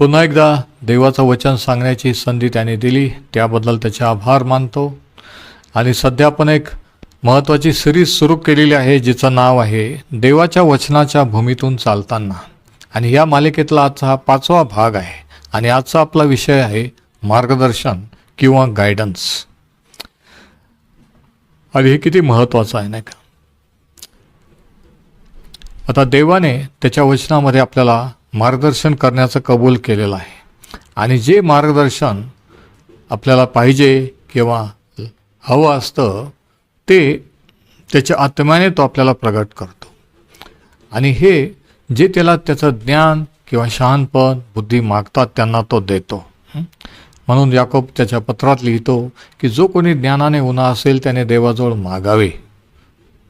पुन्हा एकदा देवाचं वचन सांगण्याची संधी त्याने दिली, त्याबद्दल त्याचे आभार मानतो. आणि सध्या आपण एक महत्त्वाची सिरीज सुरू केलेली आहे जिचं नाव आहे देवाच्या वचनाच्या भूमीतून चालताना. आणि या मालिकेतला आजचा हा 5वा भाग आहे. आणि आजचा आपला विषय आहे मार्गदर्शन किंवा गायडन्स. आणि हे किती महत्त्वाचं आहे नाही का. आता देवाने त्याच्या वचनामध्ये आपल्याला मार्गदर्शन करण्याचं कबूल केलेलं आहे. आणि जे मार्गदर्शन आपल्याला पाहिजे किंवा हवं असतं ते त्याच्या आत्म्याने तो आपल्याला प्रगट करतो. आणि हे जे त्याला त्याचं ज्ञान किंवा शहाणपण बुद्धी मागतात त्यांना तो देतो. म्हणून याकोब त्याच्या पत्रात लिहितो की जो कोणी ज्ञानाने उन्हा असेल त्याने देवाजवळ मागावे.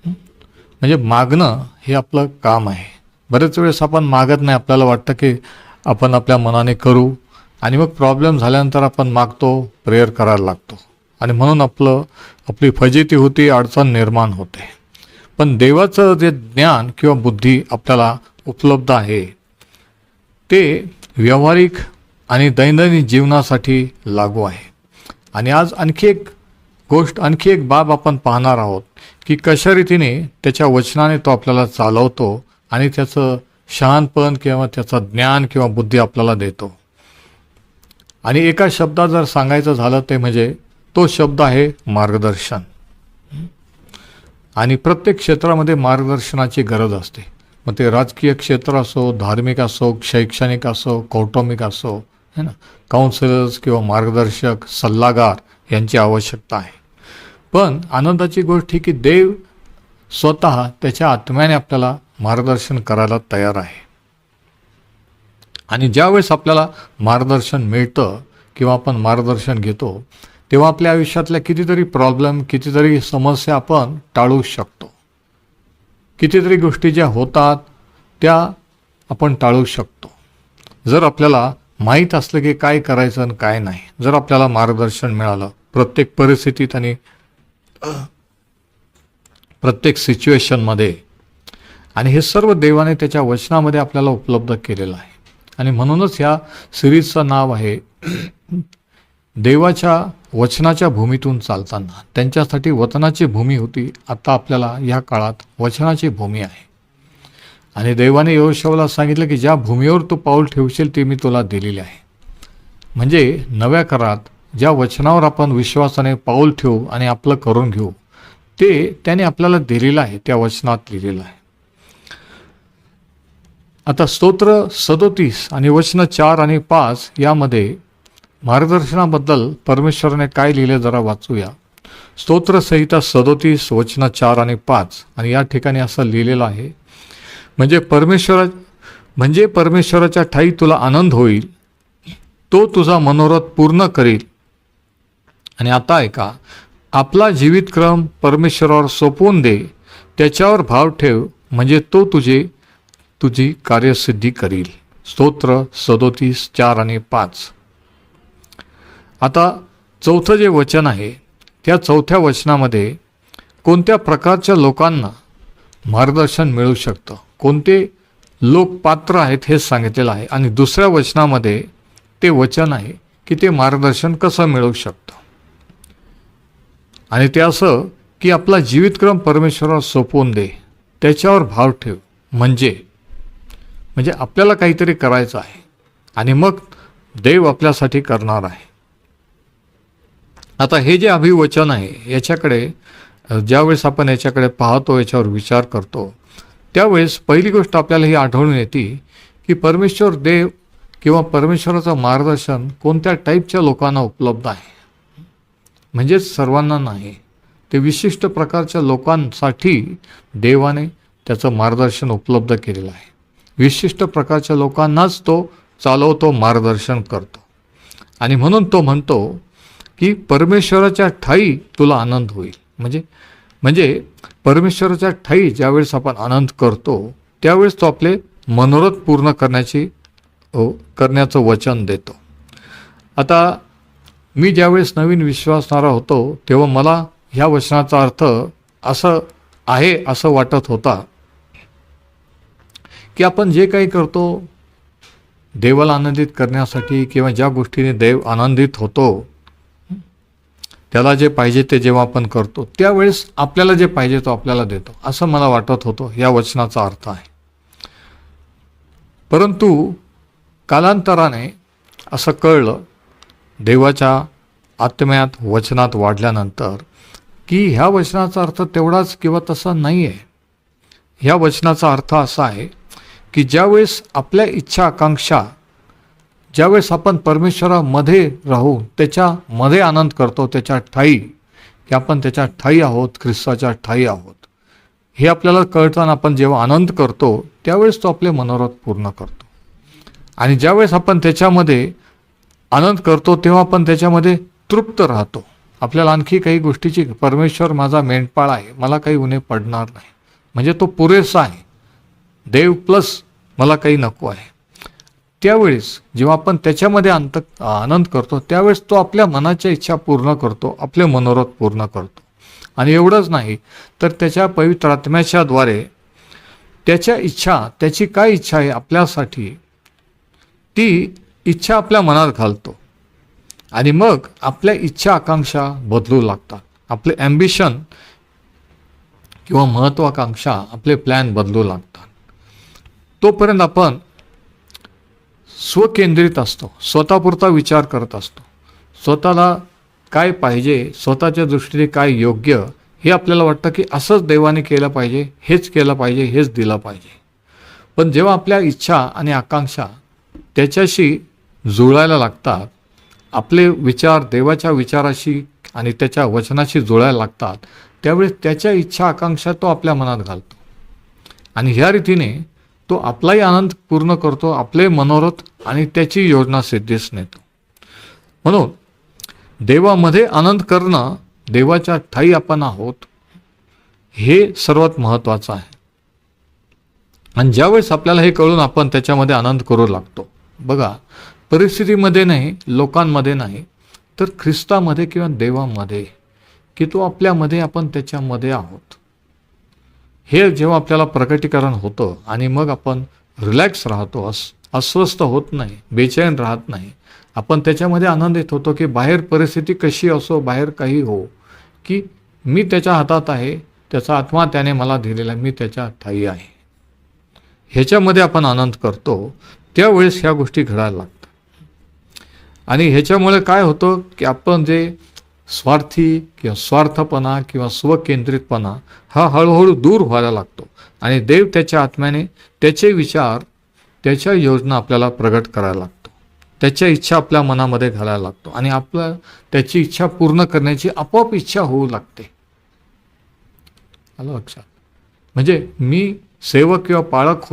म्हणजे मागणं हे आपलं काम आहे. बरेच वेळेस आपण मागत नाही, आपल्याला वाटतं की आपण आपल्या मनाने करू आणि मग प्रॉब्लेम झाल्यानंतर आपण मागतो, प्रेयर करायला लागतो आणि म्हणून आपली फजिती होती, अडचण निर्माण होते. पण देवाचं जे ज्ञान किंवा बुद्धी आपल्याला उपलब्ध आहे ते व्यावहारिक आणि दैनंदिन जीवनासाठी लागू आहे. आणि आज आणखी एक बाब आपण पाहणार आहोत की कशा रीतीने त्याच्या वचनाने तो आपल्याला चालवतो आणि त्याचं शहाणपण किंवा त्याचं ज्ञान किंवा बुद्धी आपल्याला देतो. आणि एका शब्दात जर सांगायचं झालं ते म्हणजे तो शब्द आहे मार्गदर्शन. आणि प्रत्येक क्षेत्रामध्ये मार्गदर्शनाची गरज असते. मग ते राजकीय क्षेत्र असो, धार्मिक असो, शैक्षणिक असो, कौटुंबिक असो, है ना, काउन्सिलर्स किंवा मार्गदर्शक सल्लागार यांची आवश्यकता आहे. पण आनंदाची गोष्ट ही की देव स्वतः त्याच्या आत्म्याने आपल्याला मार्गदर्शन करायला तयार आहे. आणि ज्यावेळेस आपल्याला मार्गदर्शन मिळतं किंवा आपण मार्गदर्शन घेतो तेव्हा आपल्या आयुष्यातल्या कितीतरी प्रॉब्लेम, कितीतरी समस्या आपण टाळू शकतो. कितीतरी गोष्टी ज्या होतात त्या आपण टाळू शकतो जर आपल्याला माहीत असलं की काय करायचं आणि काय नाही. जर आपल्याला मार्गदर्शन मिळालं प्रत्येक परिस्थितीत आणि प्रत्येक सिच्युएशनमध्ये. आणि हे सर्व देवाने त्याच्या वचनामध्ये आपल्याला उपलब्ध केलेलं आहे. आणि म्हणूनच ह्या सिरीजचं नाव आहे देवाच्या वचनाच्या भूमीतून चालताना. त्यांच्यासाठी वचनाची भूमी होती, आता आपल्याला या काळात वचनाची भूमी आहे. आणि देवाने यहोशूआला सांगितलं की ज्या भूमीवर तू पाऊल ठेवशील ती मी तुला दिलेली आहे. म्हणजे नव्या करारात ज्या वचनावर आपण विश्वासाने पाऊल ठेवू आणि आपलं करून घेऊ ते त्याने आपल्याला दिलेलं आहे, त्या वचनात लिहिलेलं आहे. आता स्तोत्र 37 आणि वचन 4 आणि 5 यामध्ये मार्गदर्शनाबद्दल परमेश्वराने काय लिहिले जरा वाचूया. स्तोत्र संहिता 37 वचन 4 आणि 5. आणि या ठिकाणी असं लिहिलेलं आहे, म्हणजे परमेश्वराच्या ठाई तुला आनंद होईल, तो तुझा मनोरथ पूर्ण करील. आणि आता ऐका, आपला जीवितक्रम परमेश्वरावर सोपवून दे, त्याच्यावर भाव ठेव, म्हणजे तो तुझी कार्यसिद्धी करील. स्तोत्र 37 4 आणि 5. आता चौथं जे वचन आहे त्या चौथ्या वचनामध्ये कोणत्या प्रकारच्या लोकांना मार्गदर्शन मिळू शकतं, कोणते लोक पात्र आहेत हे सांगितलेलं आहे. आणि दुसऱ्या वचनामध्ये ते वचन आहे की ते मार्गदर्शन कसं मिळू शकतं. आणि ते असं की आपला जीवितक्रम परमेश्वरावर सोपवून दे, त्याच्यावर भाव ठेव, म्हणजे आपल्याला काहीतरी करायचं आहे आणि मग देव आपल्यासाठी करणार आहे. आता हे जे अभिवचन आहे याच्याकडे ज्यावेळेस आपण याच्याकडे पाहतो, याच्यावर विचार करतो, त्यावेळेस पहिली गोष्ट आपल्याला ही आढळून येते की परमेश्वर देव किंवा परमेश्वराचं मार्गदर्शन कोणत्या टाईपच्या लोकांना उपलब्ध आहे. म्हणजेच सर्वांना नाही, ते विशिष्ट प्रकारच्या लोकांसाठी देवाने त्याचं मार्गदर्शन उपलब्ध केलेलं आहे. विशिष्ट प्रकारच्या लोकांनाच तो चालवतो, मार्गदर्शन करतो. आणि म्हणून तो म्हणतो की परमेश्वराच्या ठाई तुला आनंद होईल. म्हणजे परमेश्वराच्या ठाई ज्यावेळेस आपण आनंद करतो त्यावेळेस तो आपले मनोरथ पूर्ण करण्याचं वचन देतो. आता मी ज्यावेळेस नवीन विश्वासणारा होतो तेव्हा मला ह्या वचनाचा अर्थ असं वाटत होता की आपण जे काही करतो देवाला आनंदित करण्यासाठी किंवा ज्या गोष्टीने देव आनंदित होतो, त्याला जे पाहिजे ते जेव्हा आपण करतो त्यावेळेस आपल्याला जे पाहिजे तो आपल्याला देतो, असं मला वाटत होतं या वचनाचा अर्थ आहे. परंतु कालांतराने असं कळलं देवाच्या आत्म्यात वचनात वाढल्यानंतर की ह्या वचनाचा अर्थ तेवढाच किंवा तसा नाही आहे. ह्या वचनाचा अर्थ असा आहे की ज्यावेळेस आपल्या इच्छा आकांक्षा, ज्यावेळेस आपण परमेश्वरामध्ये राहून त्याच्यामध्ये आनंद करतो, त्याच्या ठायी, की आपण त्याच्या ठायी आहोत, ख्रिस्ताच्या ठायी आहोत, हे आपल्याला कळताना आपण जेव्हा आनंद करतो त्यावेळेस तो आपले मनोरथ पूर्ण करतो. आणि ज्यावेळेस आपण त्याच्यामध्ये आनंद करतो तेव्हा आपण त्याच्यामध्ये तृप्त राहतो. आपल्याला आणखी काही गोष्टीची, परमेश्वर माझा मेंढपाळ आहे, मला काही उणे पडणार नाही, म्हणजे तो पुरेसा आहे, देव प्लस मला काही नको आहे. त्यावेळेस जेव्हा आपण त्याच्यामध्ये आनंद करतो त्यावेळेस तो आपल्या मनाच्या इच्छा पूर्ण करतो, आपले मनोरथ पूर्ण करतो. आणि एवढंच नाही तर त्याच्या पवित्र आत्म्याच्या द्वारे त्याच्या इच्छा, त्याची काय इच्छा आहे आपल्यासाठी, ती इच्छा आपल्या मनात घालतो. आणि मग आपल्या इच्छा आकांक्षा बदलू लागतात, आपले ॲम्बिशन किंवा महत्त्वाकांक्षा, आपले प्लॅन बदलू लागतात. तोपर्यंत आपण स्वकेंद्रित असतो, स्वतःपुरता विचार करत असतो, स्वतःला काय पाहिजे, स्वतःच्या दृष्टीने काय योग्य, हे आपल्याला वाटतं की असंच देवाने केलं पाहिजे, हेच केलं पाहिजे, हेच दिलं पाहिजे. पण जेव्हा आपल्या इच्छा आणि आकांक्षा त्याच्याशी जुळायला लागतात, आपले विचार देवाच्या विचाराशी आणि त्याच्या वचनाशी जुळायला लागतात, त्यावेळेस त्याच्या इच्छा आकांक्षा तो आपल्या मनात घालतो. आणि ह्या रीतीने तो आपलाही आनंद पूर्ण करतो, आपले मनोरथ आणि त्याची योजना सिद्धीस नेतो. म्हणून देवामध्ये आनंद करणं, देवाच्या ठायी आपण आहोत, हे सर्वात महत्त्वाचं आहे. आणि ज्यावेळेस आपल्याला हे कळून आपण त्याच्यामध्ये आनंद करू लागतो, बघा, परिस्थितीमध्ये नाही, लोकांमध्ये नाही, तर ख्रिस्तामध्ये किंवा देवामध्ये, की तो आपल्यामध्ये, आपण त्याच्यामध्ये आहोत, हे जेव्हा आपल्याला प्रकटीकरण होतं आणि मग आपण रिलॅक्स राहतो, अस्वस्थ होत नाही, बेचैन राहत नाही, आपण त्याच्यामध्ये आनंदित होतो की बाहेर परिस्थिती कशी असो, बाहेर काही हो, की मी त्याच्या हातात आहे, त्याचा आत्मा त्याने मला दिलेला आहे, मी त्याच्या ठायी आहे, ह्याच्यामध्ये आपण आनंद करतो. त्यावेळेस ह्या गोष्टी घडायला लागतात. आणि ह्याच्यामुळे काय होतं की आपण जे स्वार्थी किंवा स्वार्थपणा किंवा स्वकेंद्रितपणा हा हळूहळू दूर व्हायला लागतो. आणि देव त्याच्या आत्म्याने त्याचे विचार, त्याच्या योजना आपल्याला प्रगट करायला लागतो, त्याच्या इच्छा आपल्या मनामध्ये घालायला लागतो. आणि आपल्या त्याची इच्छा पूर्ण करण्याची आपोआप इच्छा होऊ लागते. आलं लक्षात? म्हणजे मी सेवक किंवा पाळक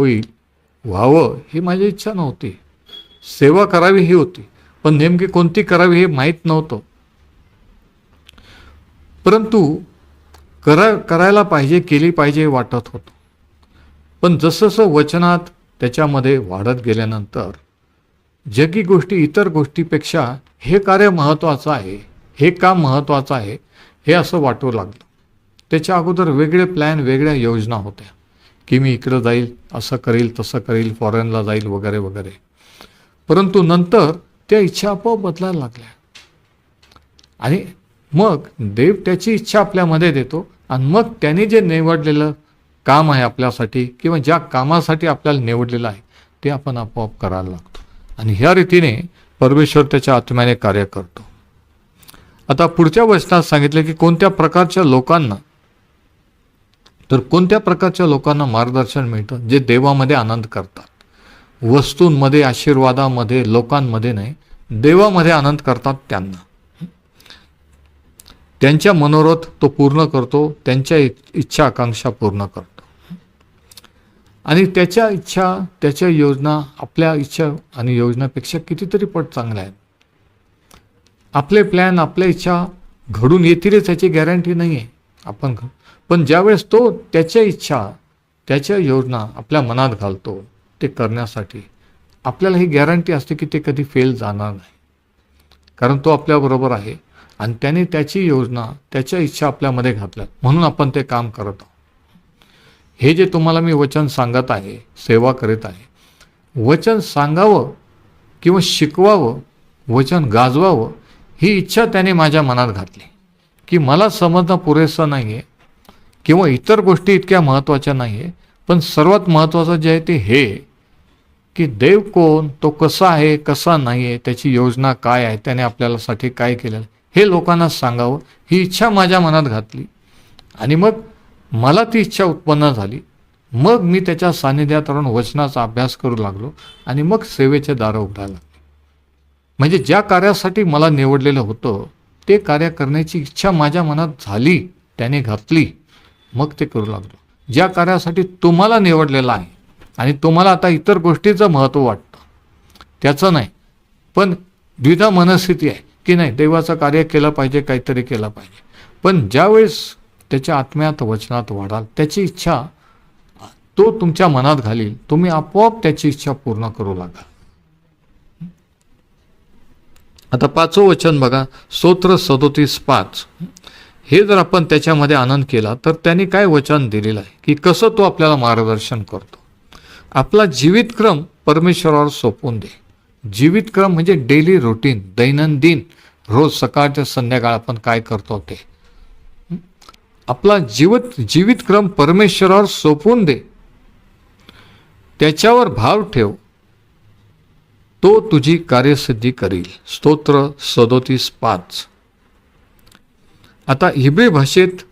व्हावं ही माझी इच्छा नव्हती, सेवा करावी ही होती, पण नेमकी कोणती करावी हे माहीत नव्हतं. परंतु करायला पाहिजे, केली पाहिजे वाटत होतं. पण जसं वचनात त्याच्यामध्ये वाढत गेल्यानंतर जगी गोष्टी, इतर गोष्टीपेक्षा हे कार्य महत्त्वाचं आहे, हे काम महत्त्वाचं आहे, हे असं वाटू लागलं. त्याच्या अगोदर वेगळे प्लॅन, वेगळ्या योजना होत्या की मी इकडं जाईल, असं करील, तसं करील, फॉरेनला जाईल वगैरे वगैरे. परंतु नंतर त्या इच्छा आपोआप बदलायला लागल्या. आणि मग देव त्याची इच्छा आपल्यामध्ये देतो. आणि मग त्याने जे निवडलेलं काम आहे आपल्यासाठी, किंवा ज्या कामासाठी आपल्याला निवडलेलं आहे, ते आपण आपोआप करायला लागतो. आणि ह्या रीतीने परमेश्वर त्याच्या आत्म्याने कार्य करतो. आता पुढच्या वचनात सांगितलं की कोणत्या प्रकारच्या लोकांना, तर कोणत्या प्रकारच्या लोकांना मार्गदर्शन मिळतं, जे देवामध्ये आनंद करतात, वस्तूंमध्ये, आशीर्वादामध्ये, लोकांमध्ये नाही, देवामध्ये आनंद करतात. त्यांच्या मनोरथ तो पूर्ण करतो, त्यांच्या इच्छा आकांक्षा पूर्ण करतो. आणि त्याच्या इच्छा, त्याच्या योजना आपल्या इच्छा आणि योजनापेक्षा कितीतरी पट चांगल्या आहेत. आपले प्लॅन, आपल्या इच्छा घडून येतीलच याची गॅरंटी नाही आहे. पण ज्यावेळेस तो त्याच्या इच्छा, त्याच्या योजना आपल्या मनात घालतो, ते करण्यासाठी आपल्याला ही गॅरंटी असते की ते कधी फेल जाणार नाही, कारण तो आपल्याबरोबर आहे आणि त्याने त्याची योजना, त्याच्या इच्छा आपल्यामध्ये घातल्या, म्हणून आपण ते काम करत आहोत. हे जे तुम्हाला मी वचन सांगत आहे, सेवा करीत आहे, वचन सांगावं किंवा शिकवावं, वचन गाजवावं ही इच्छा त्याने माझ्या मनात घातली, की मला समजणं पुरेसं नाही आहे किंवा इतर गोष्टी इतक्या महत्त्वाच्या नाही आहे, पण सर्वात महत्त्वाचं जे आहे ते हे की देव कोण, तो कसा आहे कसा नाही आहे, त्याची योजना काय आहे, त्याने आपल्यासाठी काय केलेलं हे लोकांना सांगावं ही इच्छा माझ्या मनात घातली. आणि मग मला ती इच्छा उत्पन्न झाली. मग मी त्याच्या सान्निध्यात राहून वचनाचा अभ्यास करू लागलो आणि मग सेवेचे दारं उघडायला लागले. म्हणजे ज्या कार्यासाठी मला निवडलेलं होतं ते कार्य करण्याची इच्छा माझ्या मनात झाली, त्याने घातली, मग ते करू लागलो. ज्या कार्यासाठी तुम्हाला निवडलेलं आहे आणि तुम्हाला आता इतर गोष्टीचं महत्त्व वाटतं त्याचं नाही, पण द्विधा मनस्थिती आहे की नाही देवाचं कार्य केलं पाहिजे, काहीतरी केलं पाहिजे. पण ज्यावेळेस त्याच्या आत्म्यात वचनात वाढाल, त्याची इच्छा तो तुमच्या मनात घालील, तुम्ही आपोआप त्याची इच्छा पूर्ण करू लागाल. आता 5वं वचन बघा, स्तोत्र 37:5. हे जर आपण त्याच्यामध्ये आनंद केला तर त्यांनी काय वचन दिलेलं आहे की कसं तो आपल्याला मार्गदर्शन करतो. आपला जीवितक्रम परमेश्वरावर सोपवून दे. जीवितक्रम म्हणजे डेली रुटीन, दैनंदिन, रोज सकाळच्या संध्याकाळ आपण काय करतो ते. आपला जीवितक्रम परमेश्वरावर सोपवून दे, त्याच्यावर भाव ठेव, तो तुझी कार्यसिद्धी करील. स्तोत्र 37:5. आता हिब्री भाषेत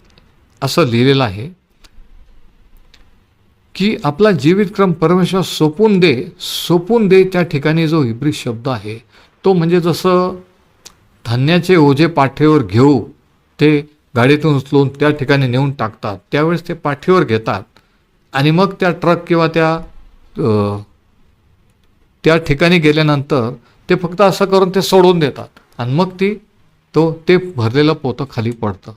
असं लिहिलेलं आहे की आपला जीवितक्रम परमेश्वर सोपून दे. सोपून दे त्या ठिकाणी जो हिब्री शब्द आहे तो म्हणजे जसं धान्याचे ओझे पाठीवर घेऊ, ते गाडीतून उचलून त्या ठिकाणी नेऊन टाकतात, त्यावेळेस ते पाठीवर घेतात आणि मग त्या ट्रक किंवा त्या ठिकाणी गेल्यानंतर ते फक्त असं करून ते सोडून देतात आणि मग ते भरलेलं पोतं खाली पडतं.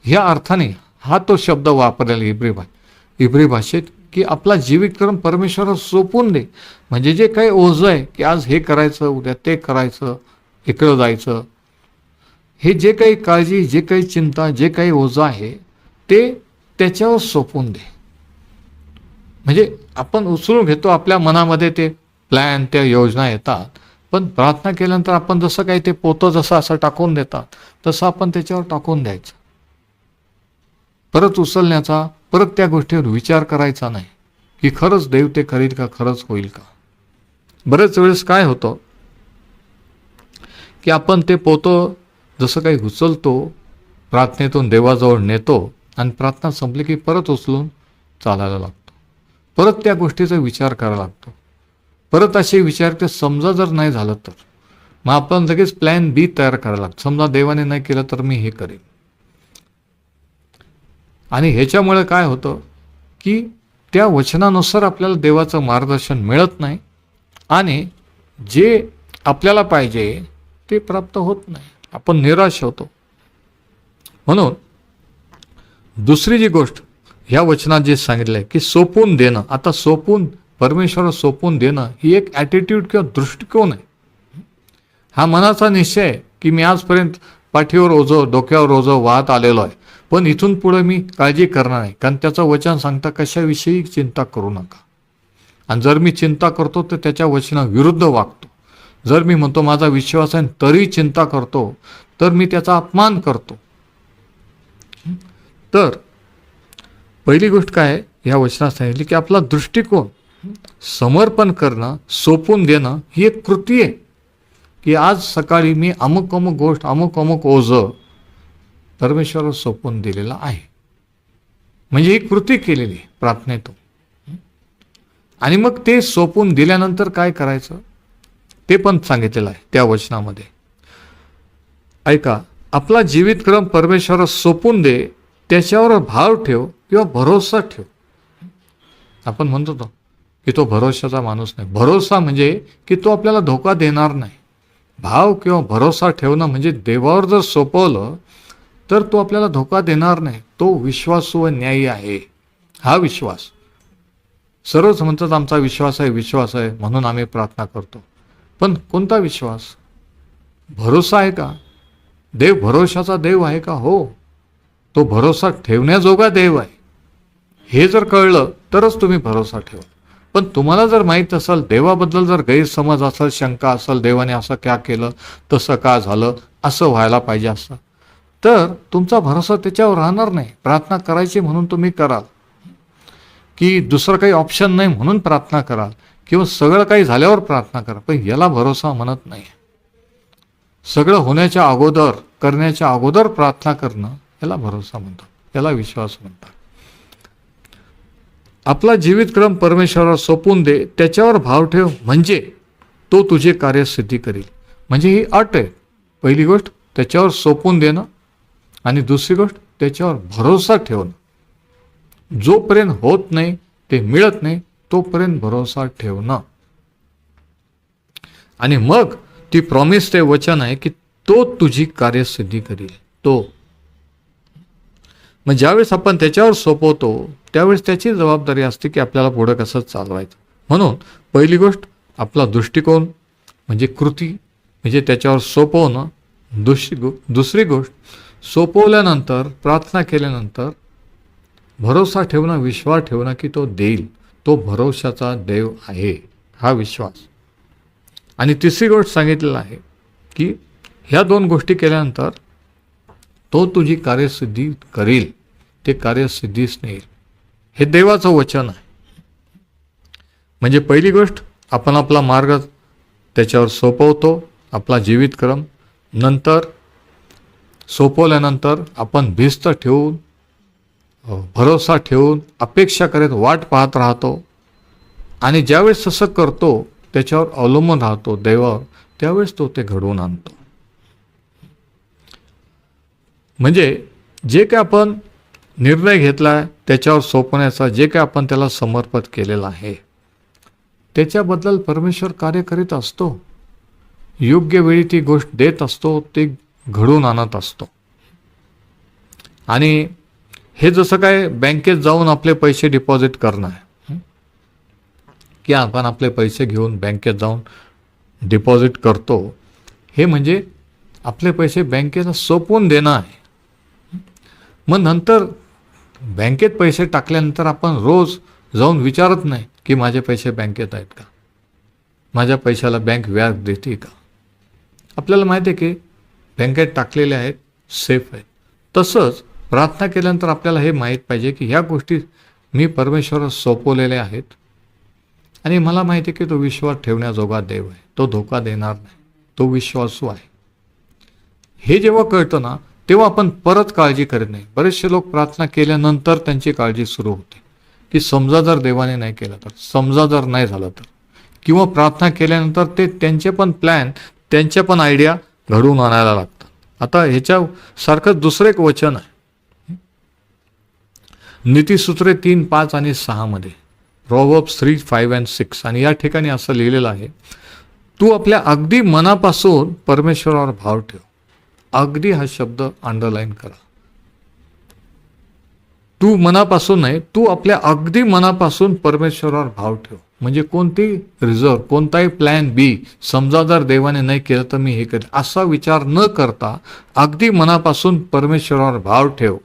ह्या अर्थाने हा तो शब्द वापरलेला हिब्री भाषेत की आपला जीवितक्रम परमेश्वराला सोपून दे. म्हणजे जे काही ओझं आहे की आज हे करायचं, उद्या ते करायचं, इकडं जायचं, हे जे काही काळजी, जे काही चिंता, जे काही ओझं आहे ते त्याच्यावर सोपून दे. म्हणजे आपण उचलून घेतो, आपल्या मनामध्ये ते प्लॅन, त्या योजना येतात, पण प्रार्थना केल्यानंतर आपण जसं काही ते पोतं जसं असं टाकून देतात तसं आपण त्याच्यावर टाकून द्यायचं. परत उचलण्याचा, परत त्या गोष्टीवर विचार करायचा नाही की खरंच देव ते करील का, खरंच होईल का. बरेच वेळेस काय होतं की आपण ते पोतं जसं काही उचलतो, प्रार्थनेतून देवाजवळ नेतो आणि प्रार्थना संपली की परत उचलून चालायला लागतो, परत त्या गोष्टीचा विचार करायला लागतो. परत असे विचार ते समजा जर नाही झालं तर मग आपण लगेच प्लॅन बी तयार करायला लागतो. समजा देवाने नाही केलं तर मी हे करेन. आणि ह्याच्यामुळे काय होतं की त्या वचनानुसार आपल्याला देवाचं मार्गदर्शन मिळत नाही आणि जे आपल्याला पाहिजे ते प्राप्त होत नाही, आपण निराश होतो. म्हणून दुसरी जी गोष्ट ह्या वचनात जे सांगितलं आहे की सोपून देणं. आता परमेश्वराला सोपून देणं ही एक ॲटिट्यूड किंवा दृष्टिकोन आहे. हा मनाचा निश्चय आहे की मी आजपर्यंत पाठीवर ओझं, डोक्यावर ओझं वाहत आलेलो आहे, पण इथून पुढे मी काळजी करणार नाही, कारण त्याचं वचन सांगता कशाविषयी चिंता करू नका. आणि जर मी चिंता करतो तर त्याच्या वचनाविरुद्ध वागतो. जर मी म्हणतो माझा विश्वास आहे तरी चिंता करतो तर मी त्याचा अपमान करतो. तर पहिली गोष्ट काय आहे ह्या वचनात सांगितली की आपला दृष्टिकोन, समर्पण करणं, सोपून देणं ही एक कृती आहे की आज सकाळी मी अमुक अमुक गोष्ट, अमुक अमुक ओझं परमेश्वराला सोपून दिलेलं आहे. म्हणजे ही कृती केलेली प्रार्थनेतून. आणि मग ते सोपून दिल्यानंतर काय करायचं ते पण सांगितलेलं आहे त्या वचनामध्ये. ऐका, आपला जीवितक्रम परमेश्वराला सोपून दे, त्याच्यावर भाव ठेव किंवा भरोसा ठेव. आपण म्हणतो की तो भरोशाचा माणूस नाही. भरोसा म्हणजे की तो आपल्याला धोका देणार नाही. भाव किंवा भरोसा ठेवणं म्हणजे देवावर जर सोपवलं तर तो आपल्याला धोका देणार नाही. तो विश्वासू व न्यायी आहे. हा विश्वास, सर्वच म्हणतात आमचा विश्वास आहे म्हणून आम्ही प्रार्थना करतो. पण कोणता विश्वास? भरोसा आहे का? देव भरोशाचा देव आहे का? हो, तो भरोसा ठेवण्याजोगा देव आहे. हे जर कळलं तरच तुम्ही भरोसा ठेवा. पण तुम्हाला जर माहीत असेल, देवाबद्दल जर गैरसमज असेल, शंका असेल, देवाने असं का केलं, तसं का झालं, असं व्हायला पाहिजे असं, तर तुमचा भरोसा त्याच्यावर राहणार नाही. प्रार्थना करायची म्हणून तुम्ही कराल, की दुसरं काही ऑप्शन नाही म्हणून प्रार्थना कराल, किंवा सगळं काही झाल्यावर प्रार्थना करा, पण याला भरोसा म्हणत नाही. सगळं होण्याच्या अगोदर, करण्याच्या अगोदर प्रार्थना करणं, याला भरोसा म्हणतात, याला विश्वास म्हणतात. आपला जीवितक्रम परमेश्वरावर सोपवून दे, त्याच्यावर भाव ठेव, म्हणजे तो तुझे कार्य सिद्धी करील. म्हणजे ही अट आहे. पहिली गोष्ट त्याच्यावर सोपवून देणं, आणि दुसरी गोष्ट त्याच्यावर भरोसा ठेवणं. जोपर्यंत होत नाही, ते मिळत नाही, तोपर्यंत भरोसा ठेवणं. आणि मग ती प्रॉमिस, ते वचन आहे की तो तुझी कार्यसिद्धी करील. तो मग ज्यावेळेस आपण त्याच्यावर सोपवतो, त्यावेळेस त्याची जबाबदारी असते की आपल्याला पुढं कसं चालवायचं. म्हणून पहिली गोष्ट आपला दृष्टिकोन, म्हणजे कृती, म्हणजे त्याच्यावर सोपवणं. दुसरी गोष्ट सोपवल्यानंतर, प्रार्थना केल्यानंतर भरोसा ठेवणं, विश्वास ठेवणं की तो देईल. तो भरोशाचा देव आहे, हा विश्वास. आणि तिसरी गोष्ट सांगितलेलं आहे की ह्या दोन गोष्टी केल्यानंतर तो तुझी कार्यसिद्धी करील, ते कार्यसिद्धीच नेईल. हे देवाचं वचन आहे. म्हणजे पहिली गोष्ट आपण आपला मार्ग त्याच्यावर सोपवतो, आपला जीवितक्रम. नंतर सोपवल्यानंतर आपण भिस्त ठेवून, भरोसा ठेवून, अपेक्षा करत वाट पाहत राहतो. आणि ज्यावेळेस तसं करतो, त्याच्यावर अवलंबून राहतो देवावर, त्यावेळेस तो ते घडवून आणतो. म्हणजे जे काय आपण निर्णय घेतला आहे त्याच्यावर सोपवण्याचा, जे काय आपण त्याला समर्पित केलेलं आहे, त्याच्याबद्दल परमेश्वर कार्य करीत असतो. योग्य वेळी ती गोष्ट देत असतो, ते घडवून आणत असतो. आणि हे जसं काय बँकेत जाऊन आपले पैसे डिपॉझिट करणं आहे, की आपण आपले पैसे घेऊन बँकेत जाऊन डिपॉझिट करतो, हे म्हणजे आपले पैसे बँकेला सोपवून देणं आहे. मग नंतर बँकेत पैसे टाकल्यानंतर आपण रोज जाऊन विचारत नाही की माझे पैसे बँकेत आहेत का, माझ्या पैशाला बँक व्याज देते का. आपल्याला माहिती आहे की बँकेत टाकलेले आहेत, सेफ आहेत. तसंच प्रार्थना केल्यानंतर आपल्याला हे माहीत पाहिजे की ह्या गोष्टी मी परमेश्वराला सोपवलेल्या आहेत, आणि मला माहिती आहे की तो विश्वास ठेवण्याजोगा देव आहे, तो धोका देणार नाही, तो विश्वासू आहे. हे जेव्हा कळतं ना, तेव्हा आपण परत काळजी करत नाही. बरेचसे लोक प्रार्थना केल्यानंतर त्यांची काळजी सुरू होते की समजा जर देवाने नाही केलं तर, समजा जर नाही झालं तर, किंवा प्रार्थना केल्यानंतर ते त्यांचे पण प्लॅन, त्यांच्या पण आयडिया घडवून आणायला लागतात. आता ह्याच्यासारखं दुसरं एक वचन आहे नीतिसूत्रे 3, 5 आणि 6 मध्ये, प्रोव्हर्ब्स 3, 5 and 6. आणि या ठिकाणी असं लिहिलेलं आहे, तू आपल्या अगदी मनापासून परमेश्वरावर भाव ठेव. अगदी हा शब्द अंडरलाईन करा. तू मनापासून नाही, तू आपल्या अगदी मनापासून परमेश्वरावर भाव ठेव. म्हणजे कोणती रिझर्व, कोणताही प्लॅन बी, समजा जर देवाने नाही केलं तर मी हे करेल, असा विचार न करता अगदी मनापासून परमेश्वरावर भाव ठेव.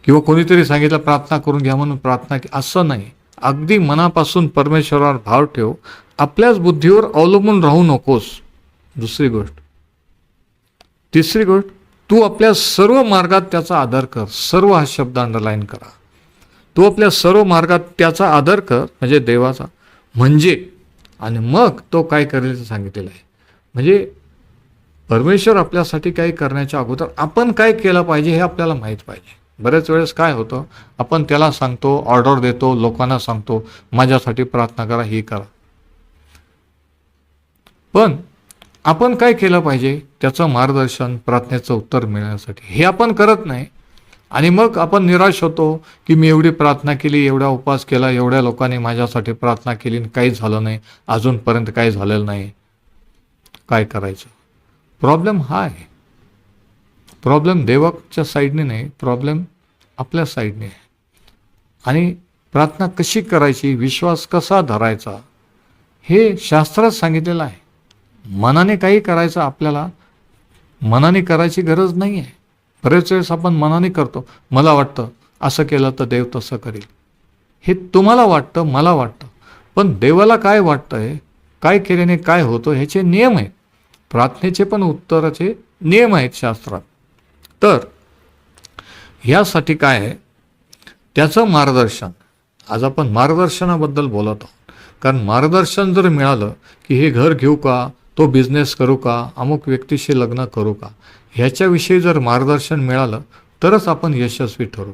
किंवा कोणीतरी सांगितलं प्रार्थना करून घ्या म्हणून प्रार्थना की, असं नाही. अगदी मनापासून परमेश्वरावर भाव ठेव. आपल्याच बुद्धीवर अवलंबून राहू नकोस. दुसरी गोष्ट. तिसरी गोष्ट, तू आपल्या सर्व मार्गात त्याचा आदर कर. सर्व हा शब्द अंडरलाईन करा. तू आपल्या सर्व मार्गात त्याचा आदर कर, म्हणजे देवाचा. म्हणजे आणि मग तो काय करेल ते सांगितलेलं आहे. म्हणजे परमेश्वर आपल्यासाठी काही करण्याच्या अगोदर आपण काय केलं पाहिजे हे आपल्याला माहीत पाहिजे. बऱ्याच वेळेस काय होतं, आपण त्याला सांगतो, ऑर्डर देतो, लोकांना सांगतो माझ्यासाठी प्रार्थना करा, ही करा. पण आपण काय केलं पाहिजे त्याचं मार्गदर्शन, प्रार्थनेचं उत्तर मिळण्यासाठी हे आपण करत नाही. आणि मग आपण निराश होतो की मी एवढी प्रार्थना केली, एवढा उपवास केला, एवढ्या लोकांनी माझ्यासाठी प्रार्थना केली, काही झालं नाही, अजूनपर्यंत काही झालेलं नाही, काय करायचं. प्रॉब्लेम हा आहे. प्रॉब्लेम देवाच्या साईडने नाही, प्रॉब्लेम आपल्या साईडने आहे. आणि प्रार्थना कशी करायची, विश्वास कसा धरायचा, हे शास्त्रात सांगितलेलं आहे. मनाने काही करायचं, आपल्याला मनाने करायची गरज नाही आहे. बरेच वेळेस आपण मनाने करतो, मला वाटतं असं केलं तर देव तसं करेल. हे तुम्हाला वाटतं, मला वाटतं, पण देवाला काय वाटतंय, काय केल्याने काय होतं ह्याचे नियम आहेत. प्रार्थनेचे पण उत्तराचे नियम आहेत शास्त्रात. तर ह्यासाठी काय आहे, त्याचं मार्गदर्शन. आज आपण मार्गदर्शनाबद्दल बोलत आहोत. कारण मार्गदर्शन जर मिळालं की हे घर घेऊ का, तो बिझनेस करू का, अमुक व्यक्तीशी लग्न करू का, ह्याच्याविषयी जर मार्गदर्शन मिळालं तरच आपण यशस्वी ठरू.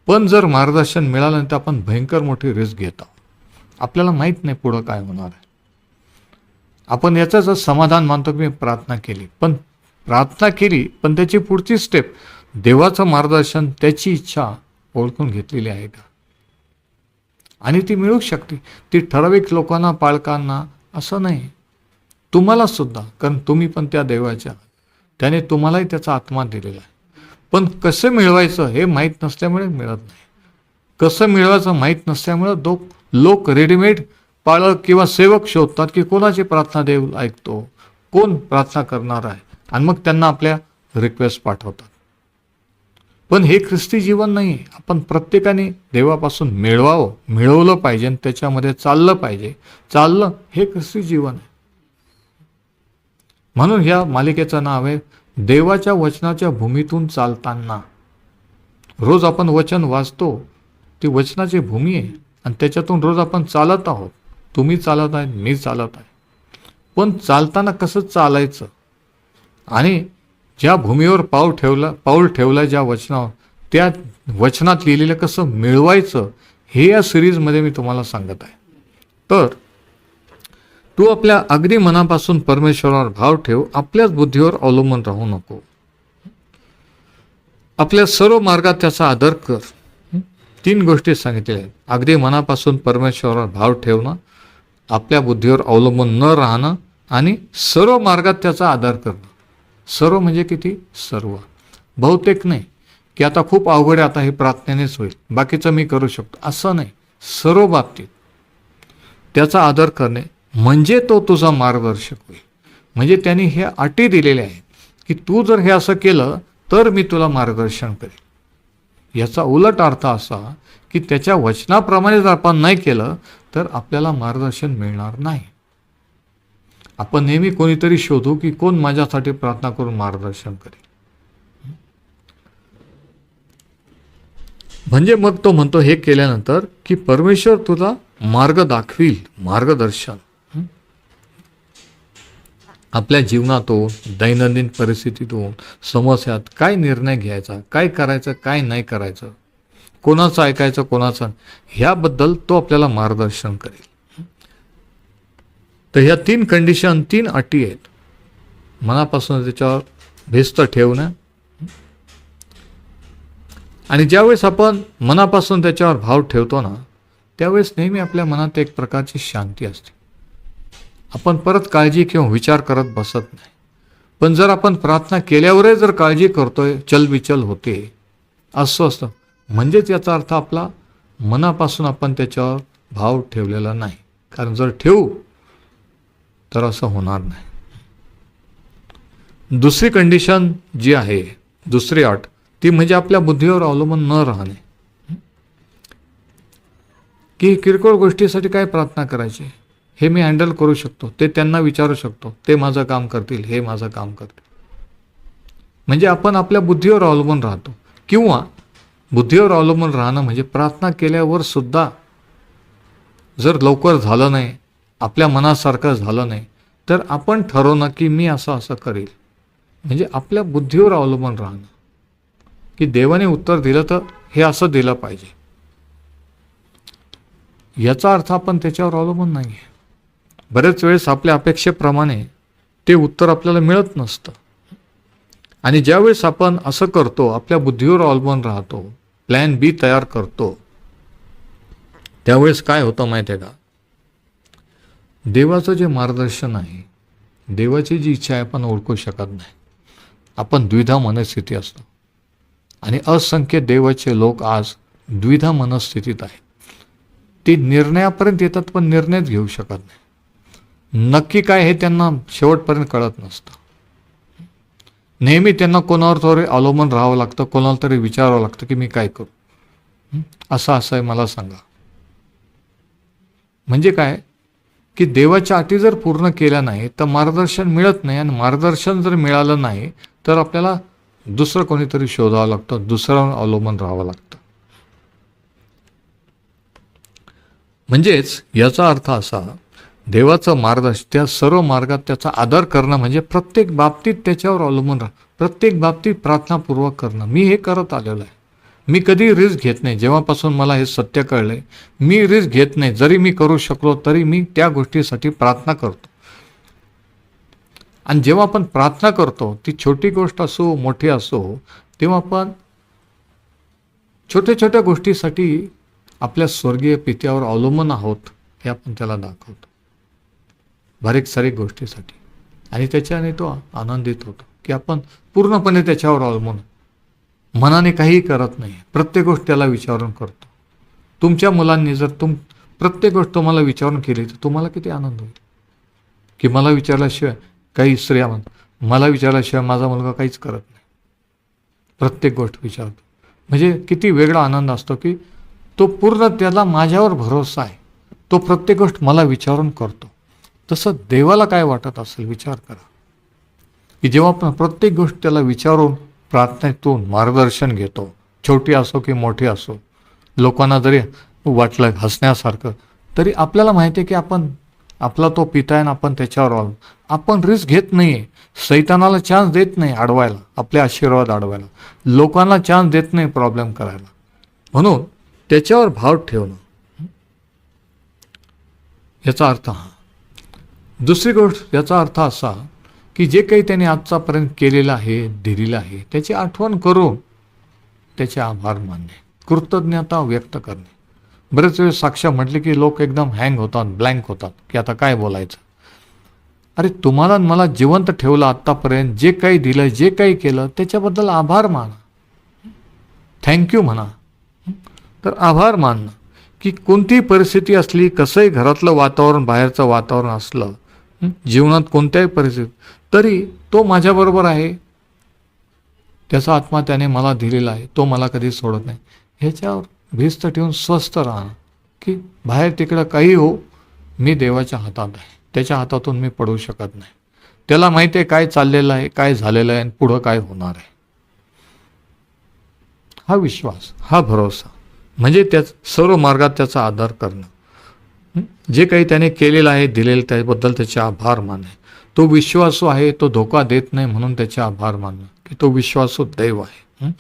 पण जर मार्गदर्शन मिळालं नाही तर आपण भयंकर मोठी रिस्क घेत आहोत. आपल्याला माहीत नाही पुढं काय होणार आहे. आपण याचंच समाधान मानतो की मी प्रार्थना केली, पण त्याची पुढची स्टेप, देवाचं मार्गदर्शन, त्याची इच्छा ओळखून घेतलेली आहे का. आणि ती मिळू शकते. ती ठराविक लोकांना, पालकांना असं नाही, तुम्हाला सुद्धा. कारण तुम्ही पण त्या देवाच्या, त्याने तुम्हालाही त्याचा आत्मा दिलेला आहे. पण कसं मिळवायचं हे माहीत नसल्यामुळे मिळत नाही. कसं मिळवायचं माहीत नसल्यामुळं लोक रेडीमेड पाळक किंवा सेवक शोधतात की कोणाची प्रार्थना देव ऐकतो, कोण प्रार्थना करणार आहे, आणि मग त्यांना आपल्या रिक्वेस्ट पाठवतात. पण हे ख्रिस्ती जीवन नाही. आपण प्रत्येकाने देवापासून मिळवलं पाहिजे आणि त्याच्यामध्ये चाललं पाहिजे. चाललं हे ख्रिस्ती जीवन आहे. म्हणून ह्या मालिकेचं नाव आहे देवाच्या वचनाच्या भूमीतून चालताना. रोज आपण वचन वाचतो, ती वचनाची भूमी आहे आणि त्याच्यातून रोज आपण चालत आहोत. तुम्ही चालत आहे, मी चालत आहे. पण चालताना कसं चालायचं आणि ज्या भूमीवर पाऊल ठेवलं ज्या वचनावर, त्या वचनात लिहिलेलं कसं मिळवायचं हे या सिरीजमध्ये मी तुम्हाला सांगत आहे. तर तू आपल्या अगदी मनापासून परमेश्वरावर भाव ठेव, आपल्याच बुद्धीवर अवलंबून राहू नको. आपल्या सर्व मार्गात त्याचा आदर कर. 3 गोष्टी सांगितलेल्या आहेत. अगदी मनापासून परमेश्वरावर भाव ठेवणं, आपल्या बुद्धीवर अवलंबून न राहणं आणि सर्व मार्गात त्याचा आदर करणं. सर्व म्हणजे किती? सर्व. बहुतेक नाही की आता खूप अवघड आहे, आता हे प्रार्थनेनेच होईल, बाकीचं मी करू शकतो, असं नाही. सर्व बाबतीत त्याचा आदर करणे म्हणजे तो तुझा मार्गदर्शक होईल. म्हणजे त्यांनी हे अटी दिलेल्या आहेत की तू जर हे असं केलं तर मी तुला मार्गदर्शन करेन. याचा उलट अर्थ असा की त्याच्या वचनाप्रमाणे जर आपण नाही केलं तर आपल्याला मार्गदर्शन मिळणार नाही. आपण नेहमी कोणीतरी शोधू की कोण माझ्यासाठी प्रार्थना करून मार्गदर्शन करेल. म्हणजे मग तो म्हणतो हे केल्यानंतर की परमेश्वर तुला मार्ग दाखवील, मार्गदर्शन. आपल्या जीवनातून, दैनंदिन परिस्थितीतून, समस्यात काय निर्णय घ्यायचा, काय करायचं, काय नाही करायचं, कोणाचं ऐकायचं, कोणाचं, ह्याबद्दल तो आपल्याला मार्गदर्शन करेल. तर ह्या 3 कंडिशन, 3 अटी आहेत. मनापासून त्याच्यावर भिस्त ठेवणं, आणि ज्यावेळेस आपण मनापासून त्याच्यावर भाव ठेवतो ना, त्यावेळेस नेहमी आपल्या मनात एक प्रकारची शांती असते. आपण परत काळजी किंवा विचार करत बसत नाही. पण जर आपण प्रार्थना केल्यावरही जर काळजी करतोय, चलबिचल होते, असं असतं, म्हणजेच याचा अर्थ आपला मनापासून आपण त्याच्यावर भाव ठेवलेला नाही. कारण जर ठेवू तर असं होणार नाही. दुसरी कंडिशन जी आहे, दुसरी अट, ती म्हणजे आपल्या बुद्धीवर अवलंबून न राहणे. की किरकोळ गोष्टीसाठी काय प्रार्थना करायची, हे मी हँडल करू शकतो, ते त्यांना विचारू शकतो, ते माझं काम करतील, हे माझं काम करतील. म्हणजे आपण आपल्या बुद्धीवर अवलंबून राहतो. किंवा बुद्धीवर अवलंबून राहणं म्हणजे प्रार्थना केल्यावर सुद्धा जर लवकर झालं नाही, आपल्या मनासारखं झालं नाही, तर आपण ठरवणं की मी असं करेल. म्हणजे आपल्या बुद्धीवर अवलंबून राहणं की देवाने उत्तर दिलं तर हे असं दिलं पाहिजे. याचा अर्थ आपण त्याच्यावर अवलंबून नाही आहे. बरेच वेळेस आपल्या अपेक्षेप्रमाणे ते उत्तर आपल्याला मिळत नसतं. आणि ज्यावेळेस आपण असं करतो, आपल्या बुद्धीवर अवलंबून राहतो, प्लॅन बी तयार करतो, त्यावेळेस काय होतं माहिती आहे का, देवाचं जे मार्गदर्शन आहे, देवाची जी इच्छा आहे, आपण ओळखू शकत नाही. आपण द्विधा मनस्थिती असतो. आणि असंख्य देवाचे लोक आज द्विधा मनस्थितीत आहेत. ते निर्णयापर्यंत येतात पण निर्णयच घेऊ शकत नाही. नक्की काय हे त्यांना शेवटपर्यंत कळत नसतं. नेहमी त्यांना कोणावर तरी अवलंबून राहावं लागतं, कोणाला तरी विचारावं लागतं की मी काय करू, असं आहे मला सांगा. म्हणजे काय की देवाच्या अटी जर पूर्ण केल्या नाही तर मार्गदर्शन मिळत नाही, आणि मार्गदर्शन जर मिळालं नाही तर आपल्याला दुसरं कोणीतरी शोधावं लागतं, दुसरं अवलंबून राहावं लागतं. म्हणजेच याचा अर्थ असा, देवाचं मार्गदर्शन, त्या सर्व मार्गात त्याचा आदर करणं म्हणजे प्रत्येक बाबतीत त्याच्यावर अवलंबून राहा, प्रत्येक बाबतीत प्रार्थनापूर्वक करणं. मी हे करत आलेलो आहे. मी कधी रिस्क घेत नाही. जेव्हापासून मला हे सत्य कळलंय, मी रिस्क घेत नाही. जरी मी करू शकलो तरी मी त्या गोष्टीसाठी प्रार्थना करतो. आणि जेव्हा आपण प्रार्थना करतो, ती छोटी गोष्ट असो मोठी असो, तेव्हा आपण छोट्या छोट्या गोष्टीसाठी आपल्या स्वर्गीय पित्यावर अवलंबून आहोत हे आपण त्याला दाखवतो, बारीक सारीक गोष्टीसाठी. आणि त्याच्याने तो आनंदित होतो की आपण पूर्णपणे त्याच्यावर अवलंबून, मनाने काहीही करत नाही, प्रत्येक गोष्ट त्याला विचारून करतो. तुमच्या मुलांनी जर प्रत्येक गोष्ट तुम्हाला विचारून केली तर तुम्हाला किती आनंद होईल की मला विचारल्याशिवाय, काही स्त्रिया म्हणतात मला विचारल्याशिवाय माझा मुलगा काहीच करत नाही, प्रत्येक गोष्ट विचारतो. म्हणजे किती वेगळा आनंद असतो की तो पूर्ण, त्याला माझ्यावर भरोसा आहे, तो प्रत्येक गोष्ट मला विचारून करतो. तसं देवाला काय वाटत असेल विचार करा की जेव्हा आपण प्रत्येक गोष्ट त्याला विचारून प्रार्थनेतून मार्गदर्शन घेतो, छोटी असो की मोठी असो, लोकांना जरी वाटलं हसण्यासारखं, तरी आपल्याला माहिती आहे की आपला तो पिता आहे आणि आपण त्याच्यावर आलो. आपण रिस्क घेत नाही आहे, सैतानाला चान्स देत नाही अडवायला, आपले आशीर्वाद अडवायला, लोकांना चान्स देत नाही प्रॉब्लेम करायला. म्हणून त्याच्यावर भाव ठेवणं, याचा अर्थ हा. दुसरी गोष्ट, याचा अर्थ असा की जे काही त्याने आजचापर्यंत केलेलं आहे, दिलेलं आहे, त्याची आठवण करून त्याचे आभार मानणे, कृतज्ञता व्यक्त करणे. बरेच वेळ साक्ष म्हटले की लोक एकदम हँग होतात, ब्लँक होतात की आता काय बोलायचं. अरे तुम्हाला मला जिवंत ठेवलं आत्तापर्यंत, जे काही दिलं, जे काही केलं त्याच्याबद्दल आभार माना, थँक्यू म्हणा. तर आभार मानणं की कोणतीही परिस्थिती असली, कसंही घरातलं वातावरण बाहेरचं वातावरण असलं, जीवनात कोणत्याही परिस्थितीत, तरी तो माझ्याबरोबर आहे, त्याचा आत्मा त्याने मला दिलेला आहे, तो मला कधी सोडत नाही. ह्याच्यावर भिस्त ठेवून स्वस्थ राहा की बाहेर तिकडं काही हो, मी देवाच्या हातात आहे, त्याच्या हातातून मी पडू शकत नाही. त्याला माहिती आहे काय चाललेलं आहे, काय झालेलं आहे आणि पुढं काय होणार आहे. हा विश्वास, हा भरोसा, म्हणजे त्या सर्व मार्गात त्याचा आदर करणं, जे काही त्याने केलेलं आहे, दिलेलं, त्याबद्दल त्याचे आभार मानणे. तो विश्वासू आहे, तो धोका देत नाही म्हणून त्याचे आभार मानणं की तो विश्वासू दैव आहे.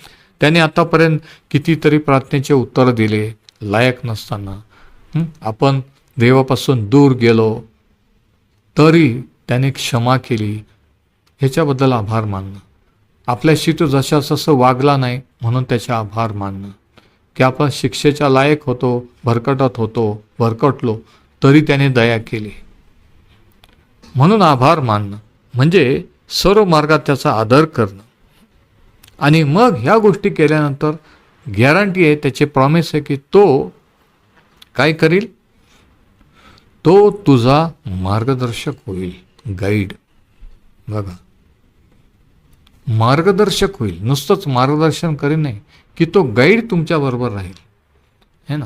त्याने आतापर्यंत कितीतरी प्रार्थनेचे उत्तर दिले लायक नसताना, आपण देवापासून दूर गेलो तरी त्याने क्षमा केली, ह्याच्याबद्दल आभार मानणं. आपल्याशी तो जसं वागला नाही म्हणून त्याचे आभार मानणं, की आपण शिक्षेच्या लायक होतो, भरकटलो तरी त्याने दया केली म्हणून आभार मानणं. म्हणजे सर्व मार्गात त्याचा आदर करणं. आणि मग ह्या गोष्टी केल्यानंतर गॅरंटी आहे, त्याचे प्रॉमिस आहे की तो काय करील, तो तुझा मार्गदर्शक होईल, गाईड. बघा, मार्गदर्शक होईल, नुसतंच मार्गदर्शन करीन नाही की तो गाईड तुमच्याबरोबर राहील, है ना.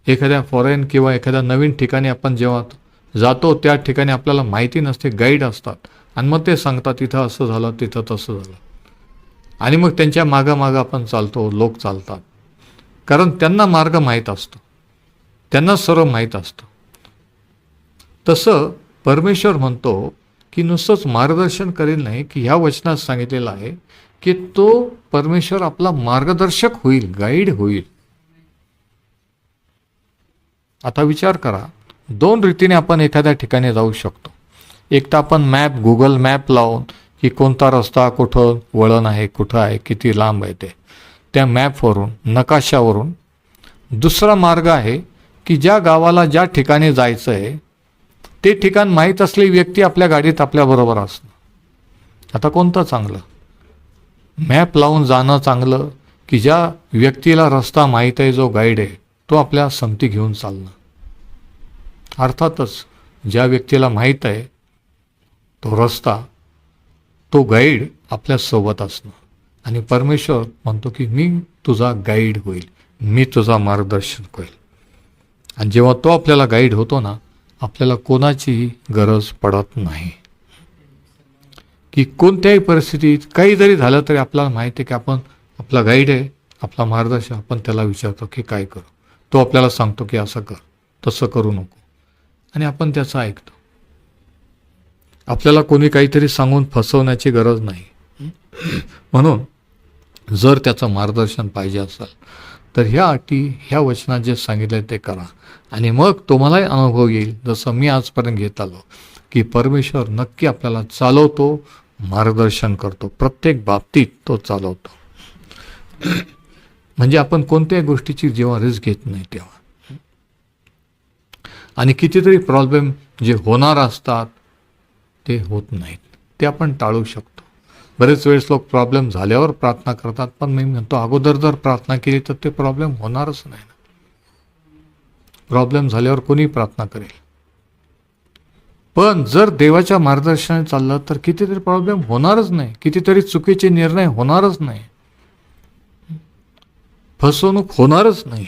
एखाद्या फॉरेन किंवा एखाद्या नवीन ठिकाणी आपण जेव्हा जातो, त्या ठिकाणी आपल्याला माहिती नसते, गाईड असतात आणि मग ते सांगतात इथं असं झालं, तिथं तसं झालं, आणि मग त्यांच्या मागं आपण चालतो, लोक चालतात, कारण त्यांना मार्ग माहीत असतो, त्यांना सर्व माहीत असतं. तसं परमेश्वर म्हणतो की नुसतंच मार्गदर्शन करेल नाही, की ह्या वचनात सांगितलेलं आहे की तो परमेश्वर आपला मार्गदर्शक होईल, गाईड होईल. आता विचार करा, दोन रीतीने आपण एखाद्या ठिकाणी जाऊ शकतो. एक तर आपण गुगल मॅप लावून की कोणता रस्ता, कुठं वळण आहे, कुठं आहे, किती लांब आहे ते, त्या मॅपवरून, नकाशावरून. दुसरा मार्ग आहे की ज्या गावाला ज्या ठिकाणी जायचं आहे ते ठिकाण माहीत असलेली व्यक्ती आपल्या गाडीत आपल्याबरोबर असणं. आता कोणतं चांगलं, मॅप लावून जाणं चांगलं की ज्या व्यक्तीला रस्ता माहीत आहे, जो गाईड आहे, तो आपल्या संगती घेऊन चालणं. अर्थातच ज्या व्यक्तीला माहीत आहे तो रस्ता, तो गाईड आपल्या सोबत असणं. आणि परमेश्वर म्हणतो की मी तुझा गाईड होईल, मी तुझा मार्गदर्शन होईल. आणि जेव्हा तो आपल्याला गाईड होतो ना, आपल्याला कोणाचीही गरज पडत नाही. की कोणत्याही परिस्थितीत काही जरी झालं तरी आपल्याला माहिती आहे की आपण आपला गाईड आहे, आपला मार्गदर्शक, आपण त्याला विचारतो की काय करू. तो आपल्याला सांगतो की असं कर, तसं करू नको, आणि आपण त्याचं ऐकतो. आपल्याला कोणी काहीतरी सांगून फसवण्याची गरज नाही. म्हणून जर त्याचं मार्गदर्शन पाहिजे असेल तर ह्या अटी, ह्या वचनात जे सांगितले ते करा, आणि मग तुम्हालाही अनुभव येईल, जसं मी आजपर्यंत घेत आलो, की परमेश्वर नक्की आपल्याला चालवतो, मार्गदर्शन करतो, प्रत्येक बाबतीत तो चालवतो. म्हणजे आपण कोणत्याही गोष्टीची जेव्हा रिस्क घेत नाही तेव्हा. आणि कितीतरी प्रॉब्लेम जे होणार असतात ते होत नाहीत, ते आपण टाळू शकतो. बरेच वेळेस लोक प्रॉब्लेम झाल्यावर प्रार्थना करतात, पण मी म्हणतो अगोदर जर प्रार्थना केली तर ते प्रॉब्लेम होणारच नाही ना. प्रॉब्लेम झाल्यावर कोणी प्रार्थना करेल. पण जर देवाच्या मार्गदर्शनाने चाललं तर कितीतरी प्रॉब्लेम होणारच नाही, कितीतरी चुकीचे निर्णय होणारच नाही, फसवणूक होणारच नाही.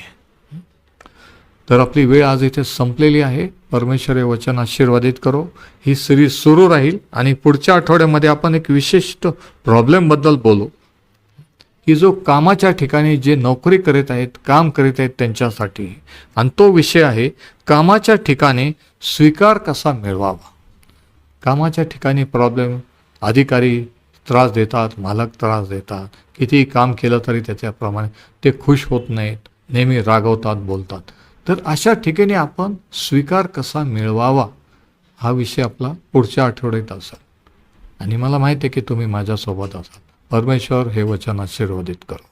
तर आपली वेळ आज इथे संपलेली आहे. परमेश्वर हे वचन आशीर्वादित करो. ही सिरीज सुरू राहील आणि पुढच्या आठवड्यामध्ये आपण एक विशिष्ट प्रॉब्लेमबद्दल बोलू, की जो कामाच्या ठिकाणी जे नोकरी करीत आहेत, काम करीत आहेत त्यांच्यासाठी. आणि तो विषय आहे कामाच्या ठिकाणी स्वीकार कसा मिळवावा. कामाच्या ठिकाणी प्रॉब्लेम, अधिकारी त्रास देतात, मालक त्रास देतात, कितीही काम केलं तरी त्याच्याप्रमाणे ते खुश होत नाहीत, नेहमी रागवतात, बोलतात. तर अशा ठिकाणी आपण स्वीकार कसा मिळवावा हा विषय आपला पुढच्या आठवड्यात असेल. आणि मला माहिती आहे की तुम्ही माझ्यासोबत असाल. परमेश्वर हे वचन आशीर्वादित करो.